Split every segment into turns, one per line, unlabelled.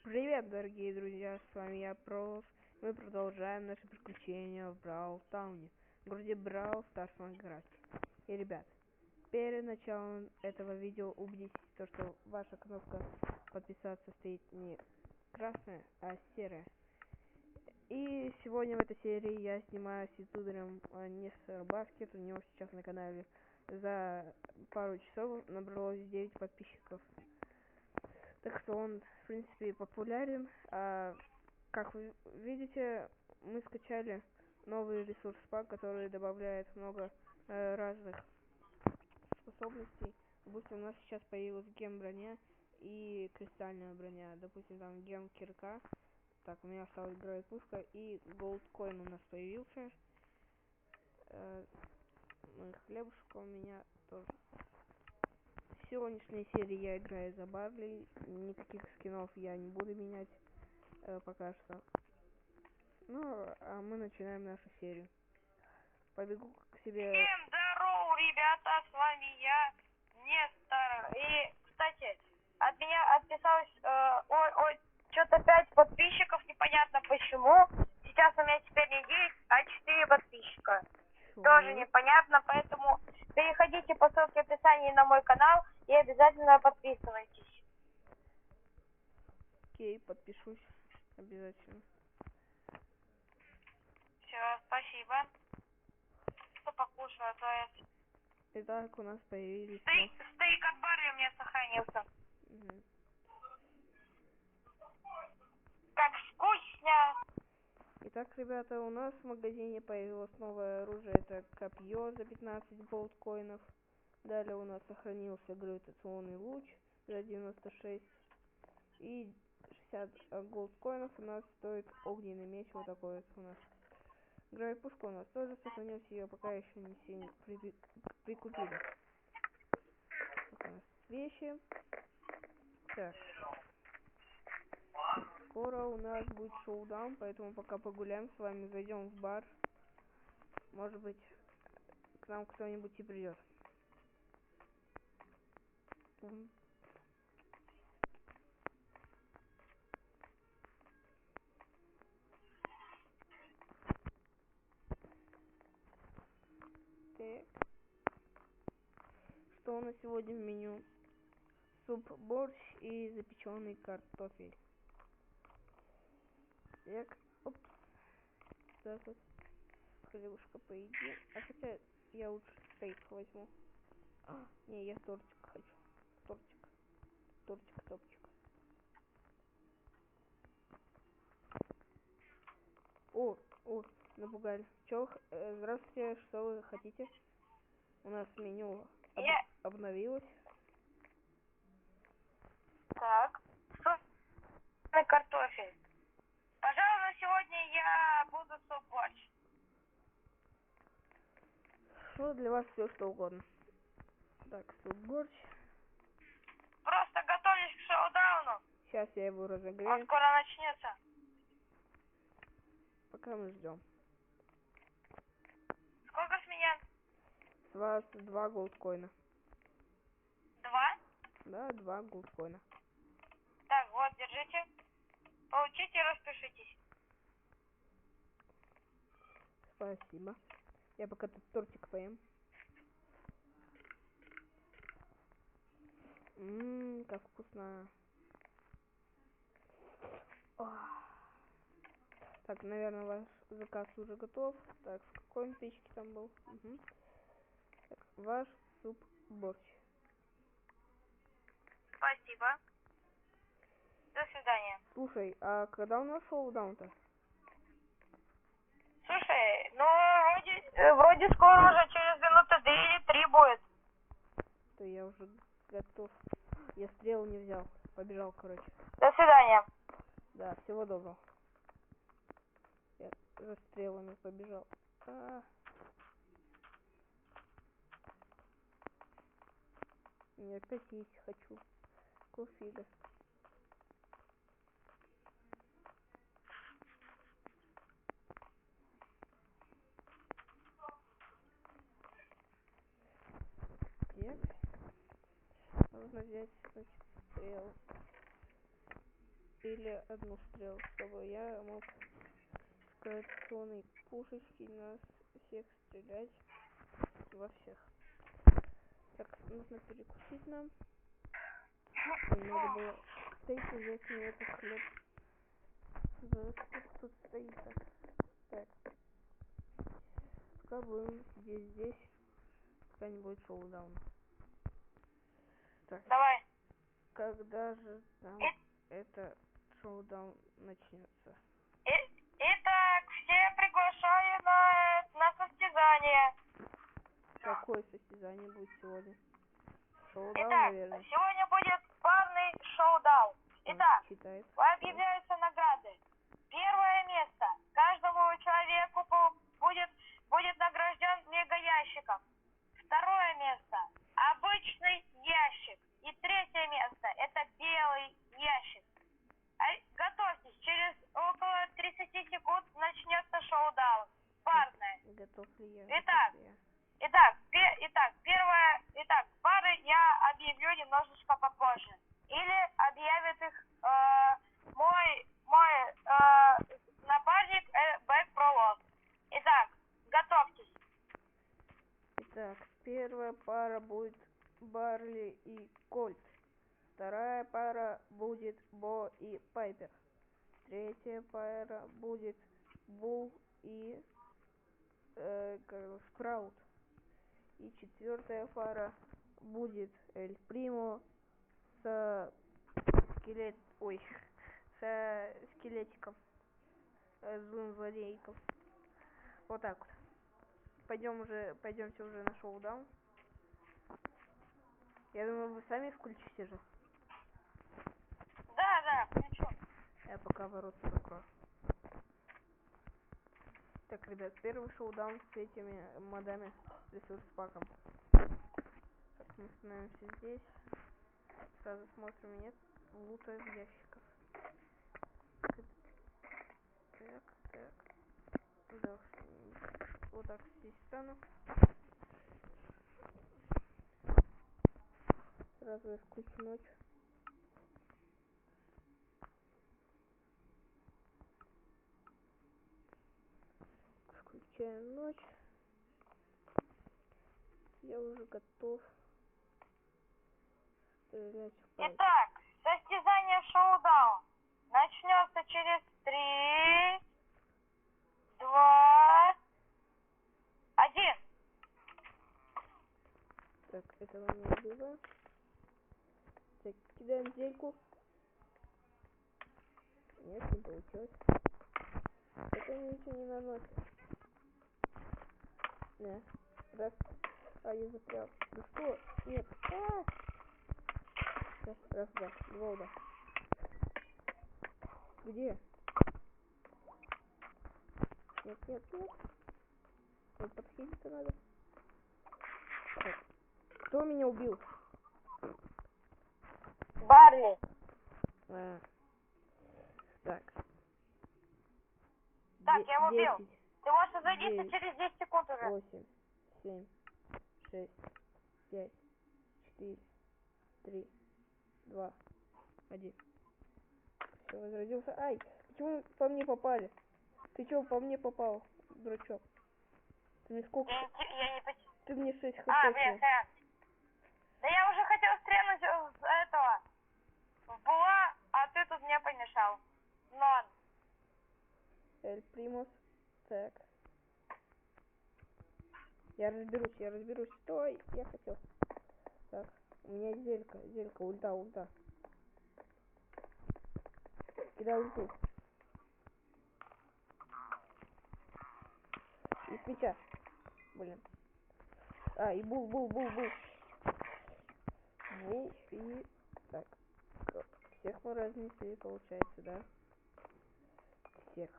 Привет, дорогие друзья, с вами я, Проус. Мы продолжаем наши приключения в Brawl Тауне, в городе Brawl Stars Майнкрафт. И, ребят, перед началом этого видео убедитесь, что ваша кнопка подписаться стоит не красная, а серая. И сегодня в этой серии я снимаю с ютубером Нестор Баскет. У него сейчас на канале за пару часов набралось 9 подписчиков. Так что он, в принципе, популярен. Как вы видите, мы скачали новый ресурс пак, который добавляет много разных способностей. Допустим, у нас сейчас появилась гем броня и кристальная броня. Допустим, там гем кирка. Так, у меня стала играть пушка, и голдкоин у нас появился. Хлебушка у меня тоже. В сегодняшней серии я играю за Барли. Никаких скинов я не буду менять пока что. Ну, а мы начинаем нашу серию. Побегу к себе.
Всем здорово, ребята, с вами я, Нестор. И, кстати, от меня отписалось, что-то 5 подписчиков, непонятно почему. Сейчас у меня теперь не 9, а 4 подписчика. Тоже непонятно, поэтому переходите по ссылке в описании на мой канал и обязательно подписывайтесь.
Окей, подпишусь обязательно.
Все, спасибо. Что покушаю, а то я...
Итак, у нас появились...
Стейк от Барри у меня сохранился.
Угу.
Как вкусно!
Итак, ребята, у нас в магазине появилось новое оружие. Это копье за 15 голдкоинов. Далее у нас сохранился гравитационный луч за 96. И 60 голдкоинов у нас стоит огненный меч. Вот такой вот у нас. Гравипушка у нас тоже сохранилась. Ее пока еще не все прикупили. Так, у нас вещи. Так. Скоро у нас будет шоудаун, поэтому пока погуляем с вами, зайдем в бар. Может быть, к нам кто-нибудь и придет. Так. Что у нас сегодня в меню? Суп-борщ и запеченный картофель. Так, оп. Так вот. Хлебушка поедим. А хотя я лучше стейк возьму. Не, я тортик хочу. Тортик. Тортик. О, напугали. Чё, здравствуйте, что вы хотите? У нас меню обновилось.
Так, суп картофель. Пожалуй, на сегодня я буду суп-борщ.
Что для вас все что угодно. Так, суп-борщ.
Просто готовлюсь к шоу-дауну.
Сейчас я его разогрею.
Он скоро начнется.
Пока мы ждем.
Сколько с меня?
С вас 2 голдкоина.
2?
Да, 2 голдкоина.
Так, вот, держите. Получите и распишитесь.
Спасибо. Я пока тут тортик поем. Как вкусно. Так, наверное, ваш заказ уже готов. Так, в какой печке там был? Угу. Так, ваш суп-борщ.
Спасибо. До свидания.
Слушай, а когда у нас шоу-даун-то?
Слушай, ну вроде скоро уже через минуты 2 или 3 будет.
То я уже готов. Я стрелу не взял. Побежал, короче.
До свидания.
Да, всего доброго. Я за стрелами побежал. Я опять есть хочу. Кофега. Так. Нужно взять, значит, стрелу. или одну стрелу, чтобы я мог с коррекционной пушечки нас всех стрелять во всех. Так, нужно перекусить нам. Надо было стоить и взять мне этот хлеб. Сколько тут стоит? Так. Пока будем сидеть здесь, пока не будет шоу-дауна. Так.
Давай.
Когда же там это шоу-даун начнется?
Итак, все приглашаю на состязание.
Какое состязание будет сегодня? Шоу-даун,
Итак,
наверное.
сегодня будет парный шоу-даун. Итак,
Читает.
объявляются награды. Первое место. Каждому человеку будет награжден мега-ящиком. Второе место. Обычный ящик. И третье место. Это белый ящик. Готовьтесь. Через около 30 секунд начнется шоу-даун. Парное.
Готов ли я?
Итак, пары я объявлю немножечко попозже. Или объявит их мой напарник Бэк Пролог. Итак, готовьтесь.
Итак, первая пара будет Барли и Кольт. Вторая пара будет Бо и Пайпер. Третья пара будет Бул и Спраут. И четвертая пара будет Эль Примо со скелетиком, злым злодейком. Вот так вот. Пойдемте уже на шоу-даун. Я думаю, вы сами включите же.
Да, включу.
Я пока ворота закрою. Так, ребят, первый шоу-даун с этими модами, с ресурс-паком. Так, мы становимся здесь. Сразу смотрим, нет лута в ящиках. Так. Да, вот так здесь стану. Сразу я включу ночь. Включаем ночь. Я уже готов стрелять в пальцы.
Итак, состязание шоу-даун начнется через 3, 2, 1.
Так, этого не убиваем. Так, кидаем зельку. Нет, не получилось. Это ничего не наносит. Не. Раз. Я застрял. Ну что? Нет. Раз, два удара. Где? Нет. Вот подходить-то надо. Так. Кто меня убил?
Барли.
Так.
Так, я его убил.
10,
Ты можешь садиться
9,
через 10 секунд уже.
8, 7, 6, 5, 4, 3, 2, 1. Все, возродился. Ай, почему по мне попали? Ты чё по мне попал, дурачок? Ты мне сколько?
Я не понял.
Ты мне 6 хп.
Блин, сорян. Да я уже хотел стрельнуть с этого. В Була, а ты тут мне помешал. Нон.
Эль Примус. Так. Я разберусь. Стой, я хотел. Так, у меня зелька, ульта. Кидай ульту. Из меча. Блин. И бул. Бул и... Так. Всех мы разнесли, получается, да? Всех.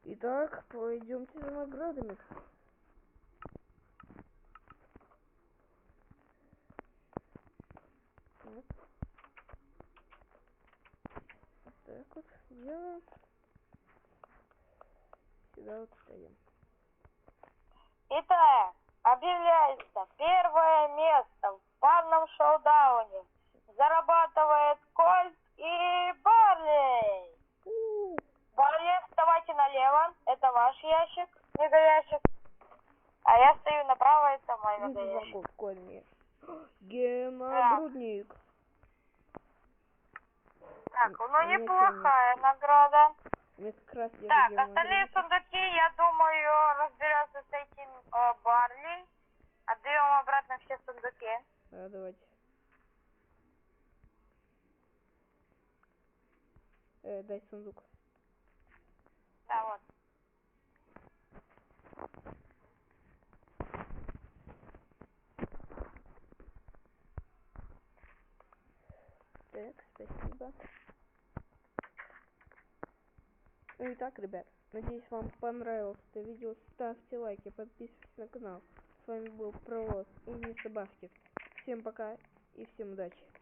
Итак, пойдемте за наградами. Вот. Так вот делаем. Сюда вот стоим.
Итак, объявляется первое место в парном шоу-дауне. Зарабатывает Так, ну
меня
неплохая награда.
Мне как раз
Так,
где
остальные сундуки, я думаю, разберется с этим Барли. Отдаем обратно все сундуки.
давайте. Дай сундук.
Да, вот.
Так, спасибо. Ну и так, ребят, надеюсь, вам понравилось это видео. Ставьте лайки, подписывайтесь на канал. С вами был Провоз и Мистер Баскет. Всем пока и всем удачи.